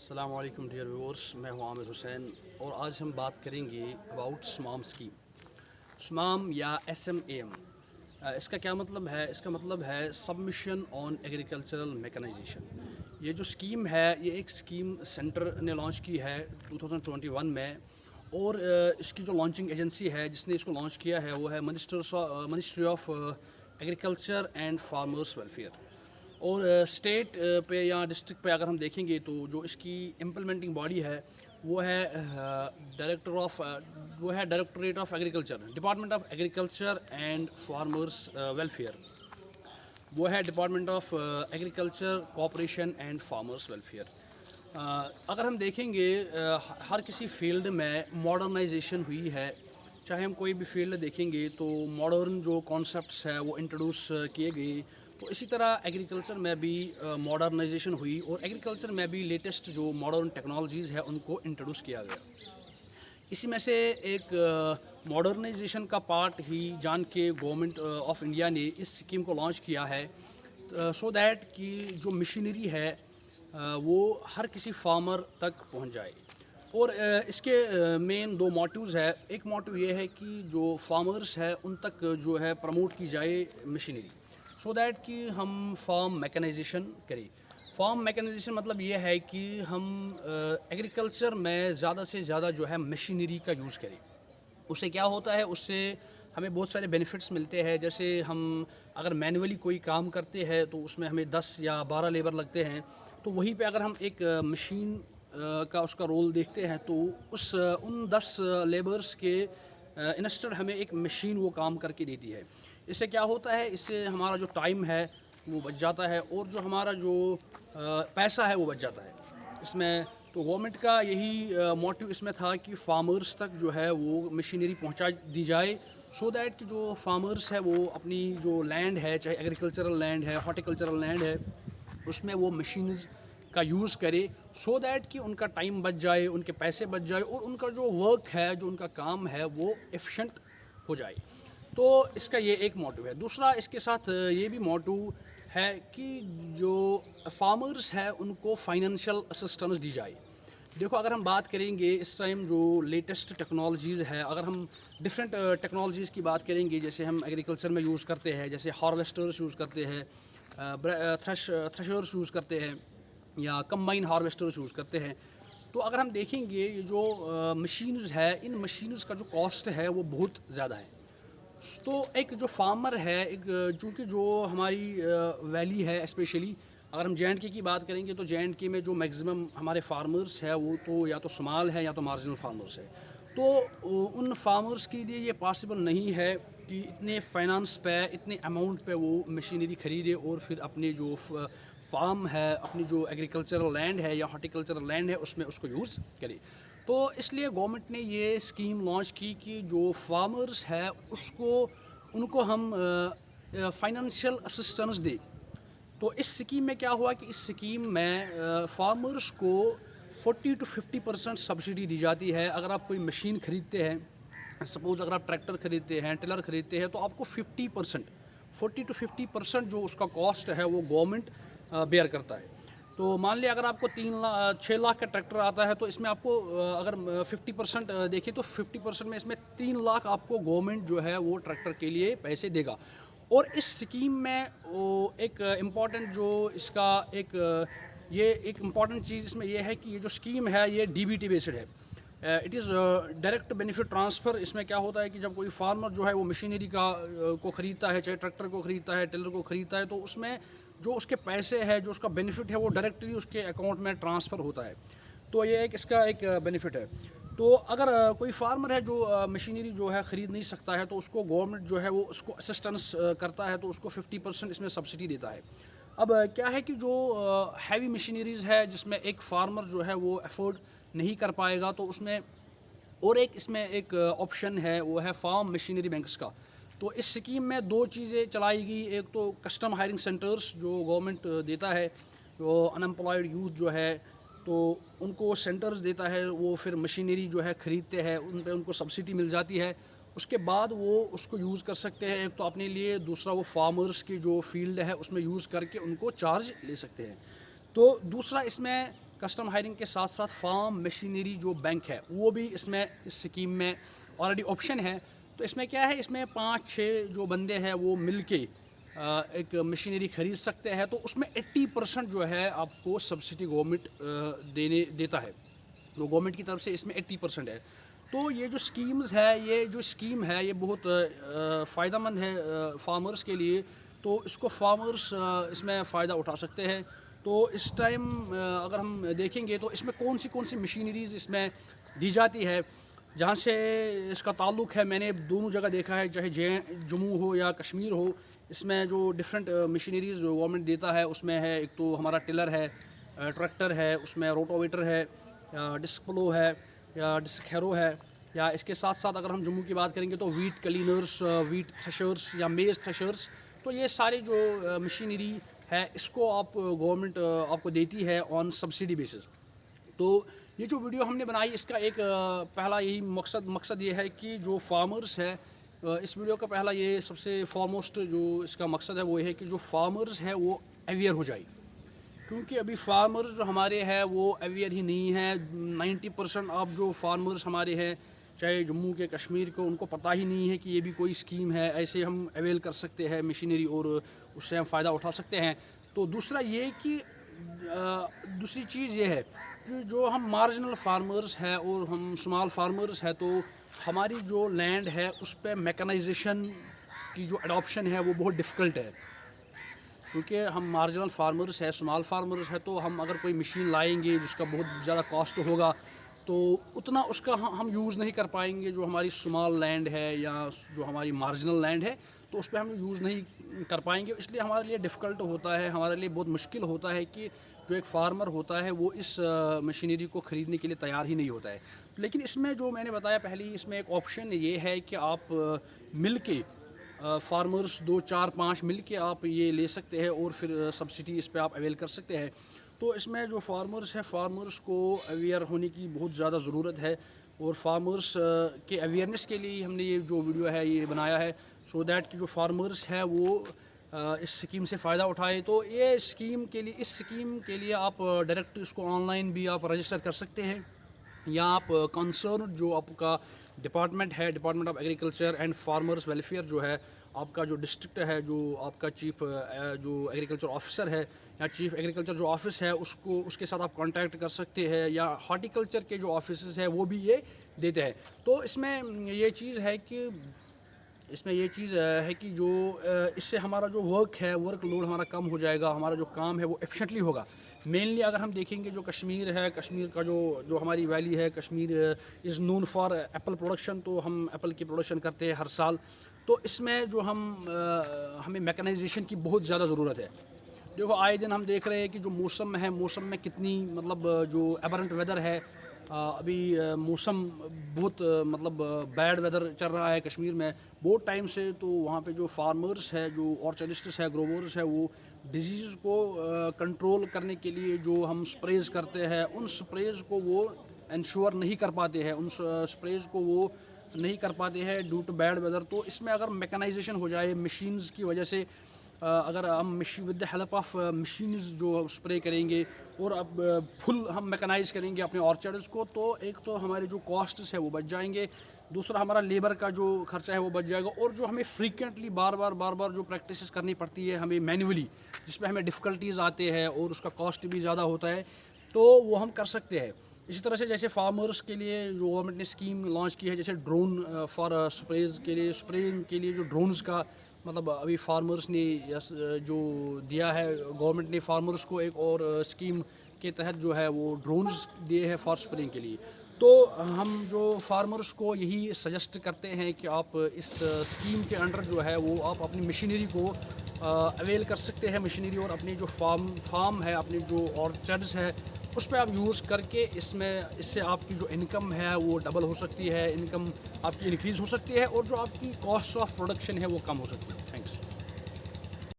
अस्सलाम वालेकुम dear viewers, मैं हूं आमिर हुसैन और आज हम बात करेंगे अबाउट स्माम स्कीम। स्माम या SMAM, इसका क्या मतलब है? इसका मतलब है सबमिशन ऑन एग्रीकल्चरल मैकेनाइजेशन। ये जो स्कीम है, ये एक स्कीम सेंटर ने लॉन्च की है 2021 में। और इसकी जो लॉन्चिंग एजेंसी है जिसने इसको लॉन्च किया है वो है ministry of agriculture and farmers welfare. और स्टेट पे या डिस्ट्रिक्ट पे अगर हम देखेंगे तो जो इसकी इम्प्लीमेंटिंग बॉडी है वो है directorate of agriculture, department of agriculture and farmers welfare. वो है department of agriculture cooperation and farmers welfare. अगर हम देखेंगे हर किसी फील्ड में मॉडर्नाइजेशन हुई है। चाहे हम कोई भी फील्ड देखेंगे तो मॉडर्न जो कॉन्सेप्ट्स है वो इंट्रोड्यूस किए गए। तो इसी तरह एग्रीकल्चर में भी मॉडर्नाइजेशन हुई और एग्रीकल्चर में भी लेटेस्ट जो मॉडर्न टेक्नोलॉजीज़ है उनको इंट्रोड्यूस किया गया। इसी में से एक मॉडर्नाइजेशन का पार्ट ही जान के गवर्नमेंट ऑफ इंडिया ने इस स्कीम को लॉन्च किया है, सो दैट कि जो मशीनरी है वो हर किसी फार्मर तक पहुंच जाए। और इसके मेन दो मोटिव्स है। एक मोटिव ये है कि जो फार्मर्स है उन तक जो है प्रमोट की जाए मशीनरी, सो दैट कि हम फार्म मैकेनाइजेशन करें। फार्म मैकेनाइजेशन मतलब ये है कि हम एग्रीकल्चर में ज़्यादा से ज़्यादा जो है मशीनरी का यूज़ करें। उससे क्या होता है, उससे हमें बहुत सारे बेनिफिट्स मिलते हैं। जैसे हम अगर मैनुअली कोई काम करते हैं तो उसमें हमें 10 या 12 लेबर लगते हैं, तो वहीं पे अगर हम एक मशीन का उसका रोल देखते हैं तो उन 10 लेबर्स के इंस्टेड हमें एक मशीन वो काम करके देती है। इससे क्या होता है, इससे हमारा जो टाइम है वो बच जाता है और जो हमारा जो पैसा है वो बच जाता है इसमें। तो गवर्नमेंट का यही मोटिव इसमें था कि फार्मर्स तक जो है वो मशीनरी पहुंचा दी जाए, सो दैट कि जो फार्मर्स है वो अपनी जो लैंड है, चाहे एग्रीकल्चरल लैंड है, हॉर्टिकल्चरल लैंड है, उसमें वो मशीन्स का यूज़ करे, सो दैट कि उनका टाइम बच जाए, उनके पैसे बच जाए और उनका जो वर्क है, जो उनका काम है वो एफिशिएंट हो जाए। तो इसका ये एक मोटिव है। दूसरा इसके साथ ये भी मोटिव है कि जो फार्मर्स है उनको फाइनेंशियल असिस्टेंस दी जाए। देखो, अगर हम बात करेंगे इस टाइम जो लेटेस्ट टेक्नोलॉजीज़ है, अगर हम डिफरेंट टेक्नोलॉजीज़ की बात करेंगे, जैसे हम एग्रीकल्चर में यूज़ करते हैं, जैसे हार्वेस्टर्स यूज़ करते हैं, थ्रेशर्स यूज़ करते हैं या कंबाइन हार्वेस्टर्स यूज़ करते हैं। तो अगर हम देखेंगे ये जो मशीन्स है, इन मशीन्स का जो कॉस्ट है वो बहुत ज़्यादा है। तो एक जो फार्मर है, एक चूँकि जो हमारी वैली है स्पेशली, अगर हम जे की बात करेंगे तो जे में जो मैक्सिमम हमारे फार्मर्स है वो तो या तो स्मॉल है या तो मार्जिनल फार्मर्स है। तो उन फार्मर्स के लिए ये पॉसिबल नहीं है कि इतने फाइनेंस पे, इतने अमाउंट पे वो मशीनरी ख़रीदे और फिर अपने जो फार्म है, अपनी जो एग्रीकल्चरल लैंड है या हॉर्टिकल्चरल लैंड है उसमें उसको यूज़ करे। तो इसलिए गवर्नमेंट ने ये स्कीम लॉन्च की कि जो फार्मर्स है उसको उनको हम फाइनेंशियल असिस्टेंस दें। तो इस स्कीम में क्या हुआ कि इस स्कीम में फार्मर्स को 40 to 50% सब्सिडी दी जाती है। अगर आप कोई मशीन ख़रीदते हैं, सपोज़ अगर आप ट्रैक्टर ख़रीदते हैं, टिलर ख़रीदते हैं, तो आपको 50%, 40 to 50% जो उसका कॉस्ट है वो गवर्नमेंट बेयर करता है। तो मान लिया अगर आपको 6 लाख का ट्रैक्टर आता है तो इसमें आपको अगर 50% देखिए तो 50% में इसमें 3 लाख आपको गवर्नमेंट जो है वो ट्रैक्टर के लिए पैसे देगा। और इस स्कीम में एक इम्पॉर्टेंट जो इसका ये एक इम्पॉर्टेंट चीज़ इसमें ये है कि ये जो स्कीम है ये DBT बेस्ड है। It is direct benefit transfer. इसमें क्या होता है कि जब कोई फार्मर जो है वो मशीनरी को ख़रीदता है, चाहे ट्रैक्टर को ख़रीदता है, टिलर को ख़रीदता है, तो उसमें जो उसके पैसे है, जो उसका बेनिफिट है वो डायरेक्टली उसके अकाउंट में ट्रांसफ़र होता है। तो ये एक इसका एक बेनिफिट है। तो अगर कोई फार्मर है जो मशीनरी जो है ख़रीद नहीं सकता है तो उसको गवर्नमेंट जो है वो उसको असिस्टेंस करता है, तो उसको 50% इसमें सब्सिडी देता है। अब क्या है कि जो हैवी मशीनरीज़ है जिसमें एक फार्मर जो है वो अफोर्ड नहीं कर पाएगा, तो उसमें और एक इसमें एक ऑप्शन है वो है फार्म मशीनरी बैंक्स का। तो इस स्कीम में दो चीज़ें चलाई गई। एक तो कस्टम हायरिंग सेंटर्स जो गवर्नमेंट देता है, जो अनएम्प्लॉयड यूथ जो है तो उनको सेंटर्स देता है, वो फिर मशीनरी जो है ख़रीदते हैं, उन पे उनको सब्सिडी मिल जाती है। उसके बाद वो उसको यूज़ कर सकते हैं, एक तो अपने लिए, दूसरा वो फार्मर्स की जो फील्ड है उसमें यूज़ करके उनको चार्ज ले सकते हैं। तो दूसरा इसमें कस्टम हायरिंग के साथ साथ फार्म मशीनरी जो बैंक है वो भी इसमें इस स्कीम में ऑलरेडी ऑप्शन है। तो इसमें क्या है, इसमें 5-6 जो बंदे हैं वो मिल के एक मशीनरी ख़रीद सकते हैं। तो उसमें 80% जो है आपको सब्सिडी गवर्नमेंट देता है। तो गवर्नमेंट की तरफ से इसमें 80% है। तो ये जो स्कीम्स है, ये जो स्कीम है ये बहुत फ़ायदेमंद है फार्मर्स के लिए। तो इसको फार्मर्स इसमें फ़ायदा उठा सकते हैं। तो इस टाइम अगर हम देखेंगे तो इसमें कौन सी मशीनरीज़ इसमें दी जाती है, जहाँ से इसका ताल्लुक़ है, मैंने दोनों जगह देखा है, चाहे जम्मू हो या कश्मीर हो। इसमें जो डिफरेंट मशीनरीज़ जो गवर्नमेंट देता है उसमें है, एक तो हमारा टिलर है, ट्रैक्टर है, उसमें रोटोवेटर है, या डिस्क प्लो है, या डिस्क हैरो है, या इसके साथ साथ अगर हम जम्मू की बात करेंगे तो वीट क्लीनर्स, वीट थ्रेशर्स या मेज़ थ्रेशर्स। तो ये सारी जो मशीनरी है इसको आप गवर्नमेंट आपको देती है ऑन सब्सिडी बेसिस। तो ये जो वीडियो हमने बनाई इसका एक पहला यही मकसद ये है कि जो फार्मर्स है, इस वीडियो का पहला ये सबसे फॉरमोस्ट जो इसका मकसद है वो ये है कि जो फार्मर्स है वो अवेयर हो जाए। क्योंकि अभी फार्मर्स जो हमारे हैं वो अवेयर ही नहीं है। 90% आप जो फार्मर्स हमारे हैं, चाहे जम्मू के कश्मीर को, उनको पता ही नहीं है कि ये भी कोई स्कीम है, ऐसे हम अवेल कर सकते हैं मशीनरी और उससे हम फ़ायदा उठा सकते हैं। तो दूसरा ये कि दूसरी चीज़ ये है कि जो हम मार्जिनल फार्मर्स हैं और हम स्मॉल फार्मर्स हैं, तो हमारी जो लैंड है उस पर मैकेनाइजेशन की जो अडॉप्शन है वो बहुत डिफ़िकल्ट है। क्योंकि हम मार्जिनल फार्मर्स है, स्मॉल फार्मर्स है, तो हम अगर कोई मशीन लाएंगे जिसका बहुत ज़्यादा कॉस्ट होगा तो उतना उसका हम यूज़ नहीं कर पाएंगे। जो हमारी स्मॉल लैंड है या जो हमारी मार्जिनल लैंड है तो उस पर हम यूज़ नहीं कर पाएंगे। इसलिए हमारे लिए डिफ़िकल्ट होता है, हमारे लिए बहुत मुश्किल होता है कि जो एक फार्मर होता है वो इस मशीनरी को ख़रीदने के लिए तैयार ही नहीं होता है। लेकिन इसमें जो मैंने बताया पहले ही, इसमें एक ऑप्शन ये है कि आप मिल के फार्मर्स 2-4-5 मिल के आप ये ले सकते हैं और फिर सब्सिडी इस पर आप अवेल कर सकते हैं। तो इसमें जो फार्मर्स है, फार्मर्स को अवेयर होने की बहुत ज़्यादा ज़रूरत है। और फार्मर्स के अवेयरनेस के लिए हमने ये जो वीडियो है ये बनाया है, सो दैट कि जो फार्मर्स है वो इस स्कीम से फ़ायदा उठाए। तो ये स्कीम के लिए, इस स्कीम के लिए आप डायरेक्ट इसको ऑनलाइन भी आप रजिस्टर कर सकते हैं, या आप कंसर्न जो आपका डिपार्टमेंट है, department of agriculture and farmers welfare जो है आपका, जो डिस्ट्रिक्ट है, जो आपका चीफ जो एग्रीकल्चर ऑफिसर है या चीफ एग्रीकल्चर जो ऑफिस है, उसके साथ आप कांटेक्ट कर सकते हैं, या हॉर्टिकल्चर के जो ऑफिस है वो भी ये देते हैं। तो इसमें ये चीज़ है कि जो इससे हमारा जो वर्क लोड हमारा कम हो जाएगा, हमारा जो काम है वो एफिशिएंटली होगा। मेनली अगर हम देखेंगे जो कश्मीर है, कश्मीर का जो हमारी वैली है, Kashmir is known for Apple production. तो हम एप्पल की प्रोडक्शन करते हैं हर साल। तो इसमें जो हमें मैकेनाइजेशन की बहुत ज़्यादा ज़रूरत है। देखो आए दिन हम देख रहे हैं कि जो मौसम है, मौसम में कितनी जो एबरेंट वेदर है, अभी मौसम बहुत बैड वेदर चल रहा है कश्मीर में बहुत टाइम से। तो वहाँ पे जो फार्मर्स है, जो ऑर्चर्डिस्ट्स है, ग्रोवर्स है, वो डिजीज़ को कंट्रोल करने के लिए जो हम स्प्रेज करते हैं, उन स्प्रेज को वो इंश्योर नहीं कर पाते हैं, उन स्प्रेज को वो नहीं कर पाते हैं ड्यू टू बैड वेदर। तो इसमें अगर मैकेनाइजेशन हो जाए मशीन्स की वजह से, अगर हम with the help of machines जो स्प्रे करेंगे और अब फुल हम मैकेनाइज करेंगे अपने ऑर्चर्ड्स को, तो एक तो हमारे जो कॉस्ट्स है वो बच जाएंगे, दूसरा हमारा लेबर का जो खर्चा है वो बच जाएगा। और जो हमें फ्रीक्वेंटली बार बार जो प्रैक्टिस करनी पड़ती है हमें मैन्युअली, जिसमें हमें डिफ़िकल्टीज़ आते हैं और उसका कॉस्ट भी ज़्यादा होता है, तो वो हम कर सकते हैं। इसी तरह से जैसे फार्मर्स के लिए जो गवर्नमेंट ने स्कीम लॉन्च की है, जैसे ड्रोन फॉर स्प्रेइंग के लिए जो ड्रोन्स का अभी फार्मर्स ने जो दिया है, गवर्नमेंट ने फार्मर्स को एक और स्कीम के तहत जो है वो ड्रोन्स दिए हैं फॉर स्प्रेइंग के लिए। तो हम जो फार्मर्स को यही सजेस्ट करते हैं कि आप इस स्कीम के अंडर जो है वो आप अपनी मशीनरी को अवेल कर सकते हैं मशीनरी, और अपनी जो फार्म है, अपनी जो ऑर्चर्ड्स है, उस पर आप यूज़ करके इससे आपकी जो इनकम है वो डबल हो सकती है, इनकम आपकी इंक्रीज़ हो सकती है, और जो आपकी कॉस्ट ऑफ प्रोडक्शन है वो कम हो सकती है।